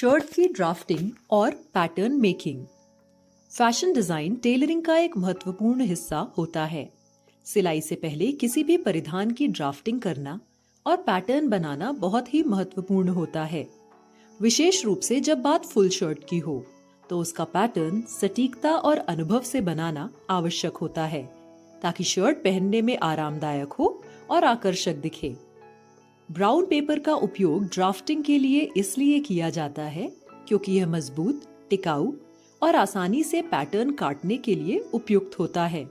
Shirt की drafting और pattern making. Fashion design tailoring का एक महत्वपूर्ण हिस्सा होता है। सिलाई से पहले किसी भी परिधान की ड्राफ्टिंग करना और पैटर्न बनाना बहुत ही महत्वपूर्ण होता है। विशेष रूप से जब बात फुल शर्ट की हो तो उसका पैटर्न सटीकता और अनुभव से बनाना आवश्यक होता है ताकि शर्ट पहनने में आरामदायक हो और आकर्षक दिखे। ब्राउन पेपर का उपयोग ड्राफ्टिंग के लिए इसलिए किया जाता है क्योंकि यह मजबूत, टिकाऊ और आसानी से पैटर्न काटने के लिए उपयुक्त होता है।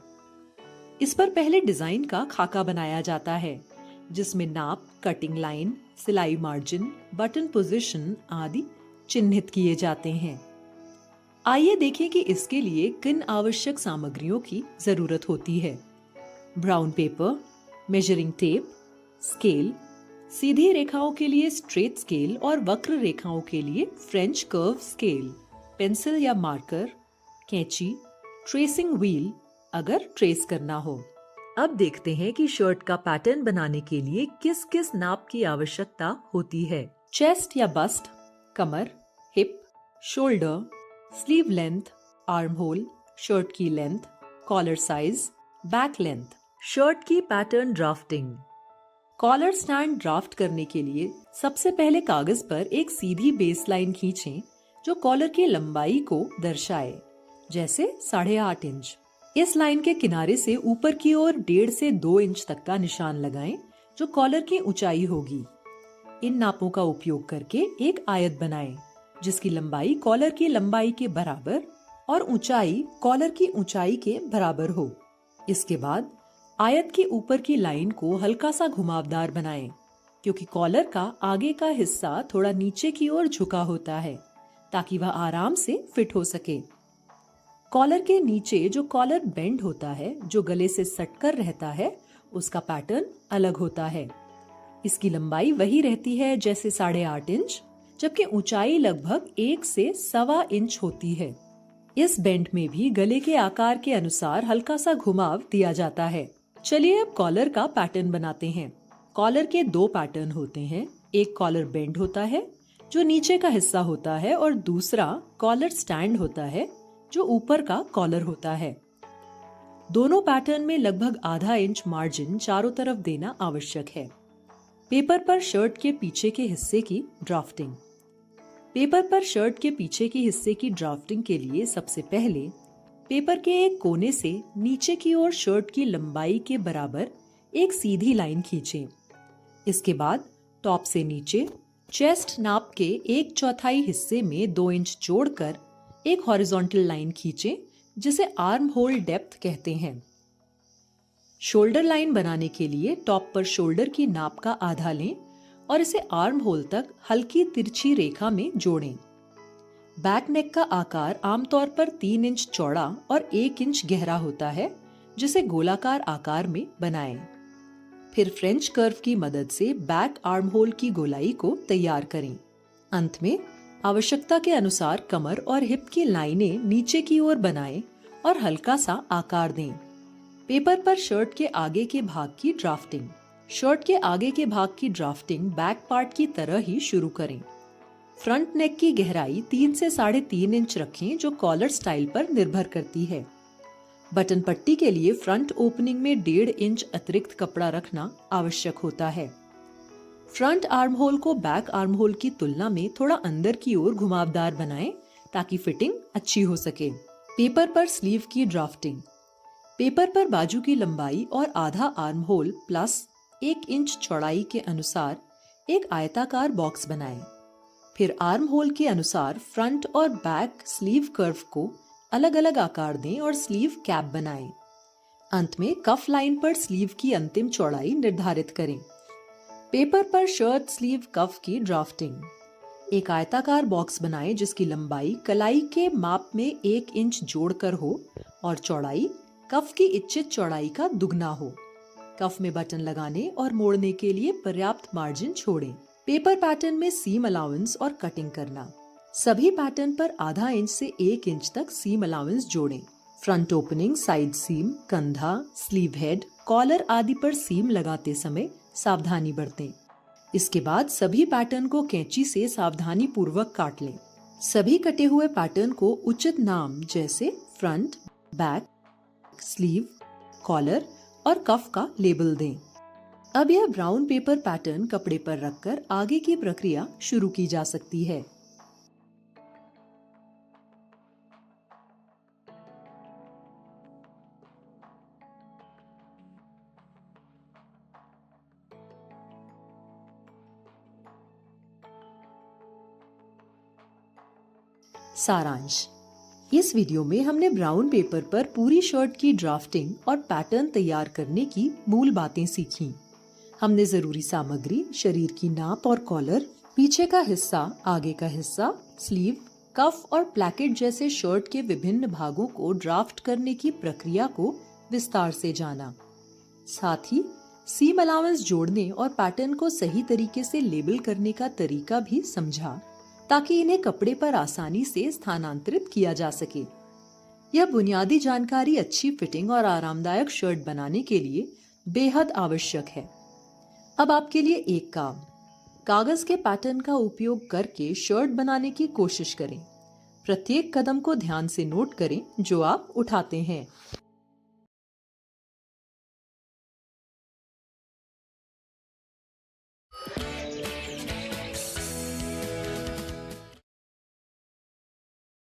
इस पर पहले डिजाइन का खाका बनाया जाता है जिसमें नाप, कटिंग लाइन, सिलाई मार्जिन, बटन पोजीशन आदि चिन्हित किए जाते हैं। आइए देखें कि इसके लिए किन आवश्यक सामग्रियों की जरूरत होती है। Brown paper, measuring tape, scale, सीधी रेखाओं के लिए स्ट्रेट स्केल और वक्र रेखाओं के लिए फ्रेंच कर्व स्केल, पेंसिल या मार्कर, कैंची, ट्रेसिंग व्हील अगर ट्रेस करना हो। अब देखते हैं कि शर्ट का पैटर्न बनाने के लिए किस किस नाप की आवश्यकता होती है। चेस्ट या बस्ट, कमर, hip, shoulder, sleeve length, arm hole, shirt की length, collar size, back length. Shirt की pattern drafting. Collar stand draft करने के लिए सबसे पहले कागज पर एक सीधी बेस लाइन खींचें जो कॉलर की लंबाई को दर्शाए, जैसे 8.5 इंच। इस लाइन के किनारे से ऊपर की ओर 1.5 से 2 इंच तक का निशान लगाएं जो कॉलर की ऊंचाई होगी। इन नापों का उपयोग करके एक आयत बनाएं जिसकी लंबाई कॉलर की लंबाई के बराबर और ऊंचाई कॉलर की ऊंचाई के बराबर हो। इसके बाद आयत के ऊपर की लाइन को हल्का सा घुमावदार बनाएं क्योंकि कॉलर का आगे का हिस्सा थोड़ा नीचे की ओर झुका होता है ताकि वह आराम से फिट हो सके। कॉलर के नीचे जो कॉलर बेंड होता है, जो गले से सटकर रहता है, उसका पैटर्न अलग होता है। इसकी लंबाई वही रहती है जैसे 8.5 इंच, जबकि ऊंचाई लगभग 1 से 1.25 इंच होती है। इस बेंड में भी गले के आकार के अनुसार हल्का सा घुमाव दिया जाता है। चलिए अब कॉलर का पैटर्न बनाते हैं। कॉलर के 2 पैटर्न होते हैं। एक कॉलर बेंड होता है जो नीचे का हिस्सा होता है और दूसरा कॉलर स्टैंड होता है जो ऊपर का कॉलर होता है। दोनों पैटर्न में लगभग आधा इंच मार्जिन चारों तरफ देना आवश्यक है। पेपर पर शर्ट के पीछे के हिस्से की ड्राफ्टिंग। पेपर पर शर्ट के पीछे के हिस्से की ड्राफ्टिंग के लिए सबसे पहले पेपर के एक कोने से नीचे की ओर शर्ट की लंबाई के बराबर एक सीधी लाइन खींचें। इसके बाद टॉप से नीचे चेस्ट नाप के 1/4 हिस्से में 2 इंच जोड़कर एक हॉरिजॉन्टल लाइन खींचें जिसे आर्म होल डेप्थ कहते हैं। शोल्डर लाइन बनाने के लिए टॉप पर शोल्डर की नाप का आधा लें और इसे आर्म होल तक हल्की तिरछी रेखा में जोड़ें। बैक नेक का आकार आमतौर पर 3 इंच चौड़ा और 1 इंच गहरा होता है जिसे गोलाकार आकार में बनाएं। फिर फ्रेंच कर्व की मदद से बैक आर्म होल की गोलाई को तैयार करें। अंत में आवश्यकता के अनुसार कमर और हिप की लाइनें नीचे की ओर बनाएं और हल्का सा आकार दें। पेपर पर शर्ट के आगे के भाग की ड्राफ्टिंग। शर्ट के आगे के भाग की ड्राफ्टिंग बैक पार्ट की तरह ही शुरू करें। फ्रंट नेक की गहराई 3 से 3.5 इंच रखें जो कॉलर स्टाइल पर निर्भर करती है। बटन पट्टी के लिए फ्रंट ओपनिंग में 1.5 इंच अतिरिक्त कपड़ा रखना आवश्यक होता है। फ्रंट आर्म होल को बैक आर्म होल की तुलना में थोड़ा अंदर की ओर घुमावदार बनाएं ताकि फिटिंग अच्छी हो सके। पेपर पर स्लीव की ड्राफ्टिंग। पेपर पर बाजू की लंबाई और आधा आर्म होल प्लस 1 इंच चौड़ाई के अनुसार एक आयताकार बॉक्स बनाएं। फिर आर्म होल के अनुसार फ्रंट और बैक स्लीव कर्व को अलग अलग आकार दें और स्लीव कैप बनाएं। अंत में कफ लाइन पर स्लीव की अंतिम चौड़ाई निर्धारित करें। पेपर पर शर्ट स्लीव कफ की ड्राफ्टिंग। एक आयताकार बॉक्स बनाएं जिसकी लंबाई कलाई के माप में 1 इंच जोड़कर हो और चौड़ाई कफ की इच्छित चौड़ाई का दुगना हो। कफ में बटन लगाने और मोड़ने के लिए पर्याप्त मार्जिन छोड़ें। पेपर पैटर्न में सीम अलाउंस और कटिंग करना। सभी पैटर्न पर आधा इंच से 1 इंच तक सीम अलाउंस जोड़ें। फ्रंट ओपनिंग, साइड सीम, कंधा, स्लीव हेड, कॉलर आदि पर सीम लगाते समय सावधानी बरतें। इसके बाद सभी पैटर्न को कैंची से सावधानी पूर्वक काट लें। सभी कटे हुए पैटर्न को उचित नाम जैसे फ्रंट, बैक, स्लीव, कॉलर और कफ का लेबल दें। अब यह ब्राउन पेपर पैटर्न कपड़े पर रखकर आगे की प्रक्रिया शुरू की जा सकती है। सारांश। इस वीडियो में हमने ब्राउन पेपर पर पूरी शर्ट की ड्राफ्टिंग और पैटर्न तैयार करने की मूल बातें सीखी। हमने जरूरी सामग्री, शरीर की नाप और कॉलर, पीछे का हिस्सा, आगे का हिस्सा, स्लीव, कफ और प्लैकेट जैसे शर्ट के विभिन्न भागों को ड्राफ्ट करने की प्रक्रिया को विस्तार से जाना। साथ ही सीम अलाउंस जोड़ने और पैटर्न को सही तरीके से लेबल करने का तरीका भी समझा, ताकि इन्हें कपड़े पर आसानी से स्थानांतरित किया जा सके। यह बुनियादी जानकारी अच्छी फिटिंग और आरामदायक शर्ट बनाने के लिए बेहद आवश्यक है। अब आपके लिए एक काम, कागज के पैटर्न का उपयोग करके शर्ट बनाने की कोशिश करें। प्रत्येक कदम को ध्यान से नोट करें जो आप उठाते हैं।